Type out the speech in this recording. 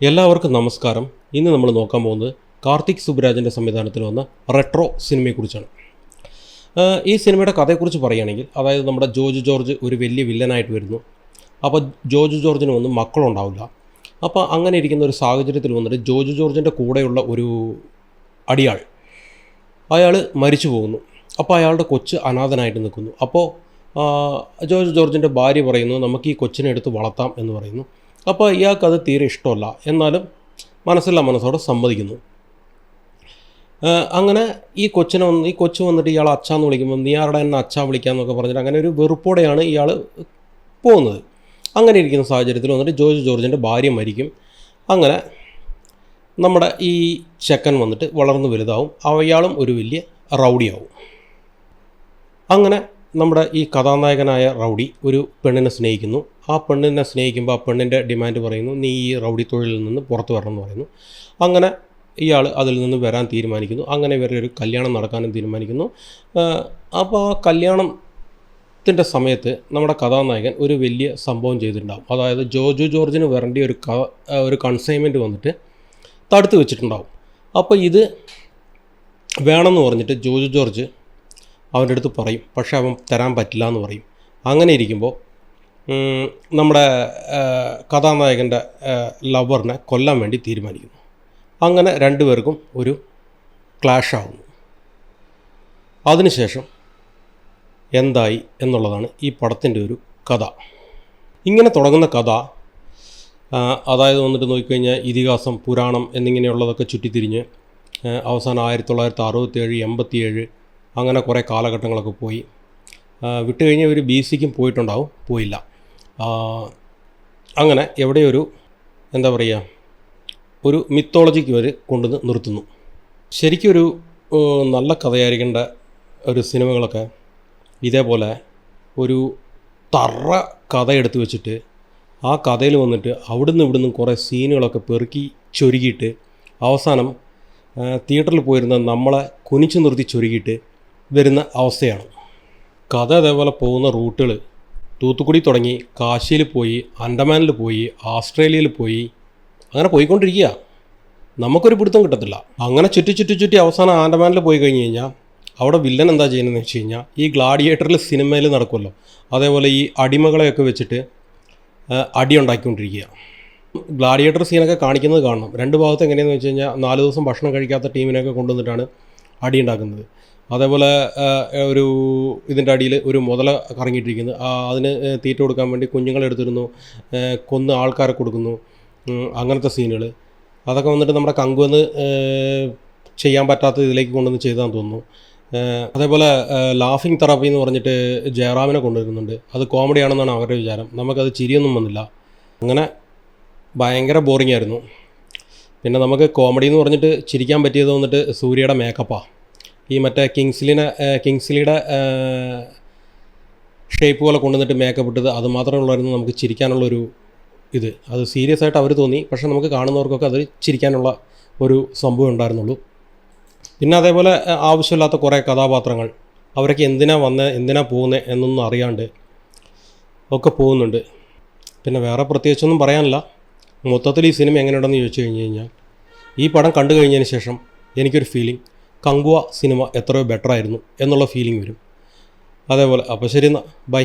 എല്ലാവർക്കും നമസ്കാരം. ഇന്ന് നമ്മൾ നോക്കാൻ പോകുന്നത് കാർത്തിക് സുബ്രാജിൻ്റെ സംവിധാനത്തിൽ വന്ന റെട്രോ സിനിമയെക്കുറിച്ചാണ്. ഈ സിനിമയുടെ കഥയെക്കുറിച്ച് പറയുകയാണെങ്കിൽ, അതായത് നമ്മുടെ ജോർജ് ജോർജ് ഒരു വലിയ വില്ലനായിട്ട് വരുന്നു. അപ്പോൾ ജോർജ് ജോർജിന് ഒന്നും മക്കളുണ്ടാവില്ല. അപ്പോൾ അങ്ങനെ ഇരിക്കുന്ന ഒരു സാഹചര്യത്തിൽ വന്നിട്ട് ജോർജ് ജോർജിൻ്റെ കൂടെയുള്ള ഒരു അടിയാൾ അയാൾ മരിച്ചു പോകുന്നു. അപ്പോൾ അയാളുടെ കൊച്ച് അനാഥനായിട്ട് നിൽക്കുന്നു. അപ്പോൾ ജോർജ് ജോർജിൻ്റെ ഭാര്യ പറയുന്നു, നമുക്ക് ഈ കൊച്ചിനെ എടുത്ത് വളർത്താം എന്ന് പറയുന്നു. അപ്പോൾ ഇയാൾക്കത് തീരെ ഇഷ്ടമല്ല, എന്നാലും മനസ്സോടെ സമ്മതിക്കുന്നു. അങ്ങനെ ഈ കൊച്ചു വന്നിട്ട് ഇയാൾ അച്ഛാന്ന് വിളിക്കുമ്പോൾ നീ ആരുടെ എന്നെ അച്ഛാ വിളിക്കാമെന്നൊക്കെ പറഞ്ഞിട്ട് അങ്ങനെ ഒരു വെറുപ്പോടെയാണ് ഇയാൾ പോകുന്നത്. അങ്ങനെ ഇരിക്കുന്ന സാഹചര്യത്തിൽ വന്നിട്ട് ജോർജ് ജോർജിൻ്റെ ഭാര്യ മരിക്കും. അങ്ങനെ നമ്മുടെ ഈ ചെക്കൻ വന്നിട്ട് വളർന്നു വലുതാവും. അയാളും ഒരു വലിയ റൗഡിയാവും. അങ്ങനെ നമ്മുടെ ഈ കഥാനായകനായ റൗഡി ഒരു പെണ്ണിനെ സ്നേഹിക്കുന്നു. ആ പെണ്ണിനെ സ്നേഹിക്കുമ്പോൾ ആ പെണ്ണിൻ്റെ ഡിമാൻഡ് പറയുന്നു, നീ ഈ റൗഡി തൊഴിലിൽ നിന്ന് പുറത്തു വരണം എന്ന് പറയുന്നു. അങ്ങനെ ഇയാൾ അതിൽ നിന്ന് വരാൻ തീരുമാനിക്കുന്നു. അങ്ങനെ ഇവരുടെ ഒരു കല്യാണം നടക്കാനും തീരുമാനിക്കുന്നു. അപ്പോൾ ആ കല്യാണത്തിൻ്റെ സമയത്ത് നമ്മുടെ കഥാനായകൻ ഒരു വലിയ സംഭവം ചെയ്തിട്ടുണ്ടാകും. അതായത് ജോർജ് ജോർജിന് വരേണ്ട ഒരു കൺസൈൻമെൻറ്റ് വന്നിട്ട് തടുത്ത് വെച്ചിട്ടുണ്ടാകും. അപ്പോൾ ഇത് വേണമെന്ന് പറഞ്ഞിട്ട് ജോർജ് ജോർജ് അവൻ്റെ അടുത്ത് പറയും. പക്ഷേ അവൻ തരാൻ പറ്റില്ല എന്ന് പറയും. അങ്ങനെ ഇരിക്കുമ്പോൾ നമ്മുടെ കഥാനായകൻ്റെ ലവറിനെ കൊല്ലാൻ വേണ്ടി തീരുമാനിക്കുന്നു. അങ്ങനെ രണ്ടുപേർക്കും ഒരു ക്ലാഷ് ആവുന്നു. അതിനുശേഷം എന്തായി എന്നുള്ളതാണ് ഈ പടത്തിൻ്റെ ഒരു കഥ. ഇങ്ങനെ തുടങ്ങുന്ന കഥ അതായത് വന്നിട്ട് നോക്കിക്കഴിഞ്ഞാൽ ഇതിഹാസം, പുരാണം എന്നിങ്ങനെയുള്ളതൊക്കെ ചുറ്റിത്തിരിഞ്ഞ് അവസാനം 1967, 87 അങ്ങനെ കുറേ കാലഘട്ടങ്ങളൊക്കെ പോയി. വിട്ടുകഴിഞ്ഞ് ഒരു BCക്കും പോയില്ല. അങ്ങനെ എവിടെയൊരു എന്താ പറയുക, ഒരു മിത്തോളജിക്ക് വരെ കൊണ്ടുവന്ന് നിർത്തുന്നു. ശരിക്കും ഒരു നല്ല കഥയായിരിക്കേണ്ട ഒരു സിനിമകളൊക്കെ ഇതേപോലെ ഒരു തറ കഥ എടുത്തു വെച്ചിട്ട് ആ കഥയിൽ വന്നിട്ട് അവിടുന്ന് കുറേ സീനുകളൊക്കെ പെറുക്കി ചൊരുക്കിയിട്ട് അവസാനം തിയേറ്ററിൽ പോയിരുന്ന നമ്മളെ കുനിച്ചു നിർത്തി ചൊരുക്കിയിട്ട് വരുന്ന അവസ്ഥയാണ്. കഥ അതേപോലെ പോകുന്ന റൂട്ടുകൾ തൂത്തുക്കുടി തുടങ്ങി കാശിയിൽ പോയി, അൻഡമാനിൽ പോയി, ഓസ്ട്രേലിയയിൽ പോയി, അങ്ങനെ പോയിക്കൊണ്ടിരിക്കുക. നമുക്കൊരു പിടുത്തം കിട്ടത്തില്ല. അങ്ങനെ ചുറ്റി അവസാനം ആൻഡമാനിൽ പോയി കഴിഞ്ഞ് കഴിഞ്ഞാൽ അവിടെ വില്ലൻ എന്താ ചെയ്യുന്നതെന്ന് വെച്ച് കഴിഞ്ഞാൽ ഈ ഗ്ലാഡിയേറ്ററിൽ സിനിമയിൽ നടക്കുമല്ലോ, അതേപോലെ ഈ അടിമകളെയൊക്കെ വെച്ചിട്ട് അടി ഉണ്ടാക്കിക്കൊണ്ടിരിക്കുക. ഗ്ലാഡിയേറ്റർ സീനൊക്കെ കാണിക്കുന്നത് കാണണം. രണ്ട് ഭാഗത്ത് എങ്ങനെയാണെന്ന് വെച്ച് കഴിഞ്ഞാൽ 4 ദിവസം ഭക്ഷണം കഴിക്കാത്ത ടീമിനെയൊക്കെ കൊണ്ടുവന്നിട്ടാണ് അടി ഉണ്ടാക്കുന്നത്. അതേപോലെ ഒരു ഇതിൻ്റെ അടിയിൽ ഒരു മുതല കറങ്ങിയിട്ടിരിക്കുന്നു. അതിന് തീറ്റ കൊടുക്കാൻ വേണ്ടി കുഞ്ഞുങ്ങളെടുത്തിരുന്നു, കൊന്ന് ആൾക്കാരെ കൊടുക്കുന്നു. അങ്ങനത്തെ സീനുകൾ അതൊക്കെ വന്നിട്ട് നമ്മുടെ കങ്കുവെന്ന് ചെയ്യാൻ പറ്റാത്ത ഇതിലേക്ക് കൊണ്ടുവന്ന് ചെയ്താന്ന് തോന്നുന്നു. അതേപോലെ ലാഫിംഗ് തെറാപ്പി എന്ന് പറഞ്ഞിട്ട് ജയറാമിനെ കൊണ്ടുവരുന്നുണ്ട്. അത് കോമഡിയാണെന്നാണ് അവരുടെ വിചാരം. നമുക്കത് ചിരിയൊന്നും വന്നില്ല. അങ്ങനെ ഭയങ്കര ബോറിംഗ് ആയിരുന്നു. പിന്നെ നമുക്ക് കോമഡി എന്ന് പറഞ്ഞിട്ട് ചിരിക്കാൻ പറ്റിയത് വന്നിട്ട് സൂര്യയുടെ മേക്കപ്പാണ്. ഈ മറ്റേ കിങ്സ്ലിയുടെ ഷേപ്പ് പോലെ കൊണ്ടുവന്നിട്ട് മേക്കപ്പ് ഇട്ടത് അത് മാത്രമേ ഉള്ളായിരുന്നു നമുക്ക് ചിരിക്കാനുള്ളൊരു ഇത്. അത് സീരിയസ് ആയിട്ട് അവർ തോന്നി, പക്ഷേ നമുക്ക് കാണുന്നവർക്കൊക്കെ അത് ചിരിക്കാനുള്ള ഒരു സംഭവം ഉണ്ടായിരുന്നുള്ളൂ. പിന്നെ അതേപോലെ ആവശ്യമില്ലാത്ത കുറേ കഥാപാത്രങ്ങൾ, അവരൊക്കെ എന്തിനാ പോകുന്നത് എന്നൊന്നും അറിയാണ്ട് ഒക്കെ പോകുന്നുണ്ട്. പിന്നെ വേറെ പ്രത്യേകിച്ചൊന്നും പറയാനില്ല. മൊത്തത്തിൽ ഈ സിനിമ എങ്ങനെയുണ്ടെന്ന് ചോദിച്ചു കഴിഞ്ഞാൽ ഈ പടം കണ്ടു കഴിഞ്ഞതിന് ശേഷം എനിക്കൊരു ഫീലിംഗ് കങ്കുവ സിനിമ എത്രയോ ബെറ്ററായിരുന്നു എന്നുള്ള ഫീലിംഗ് വരും. അതേപോലെ അപ്പോൾ ശരി എന്നാൽ ബൈ.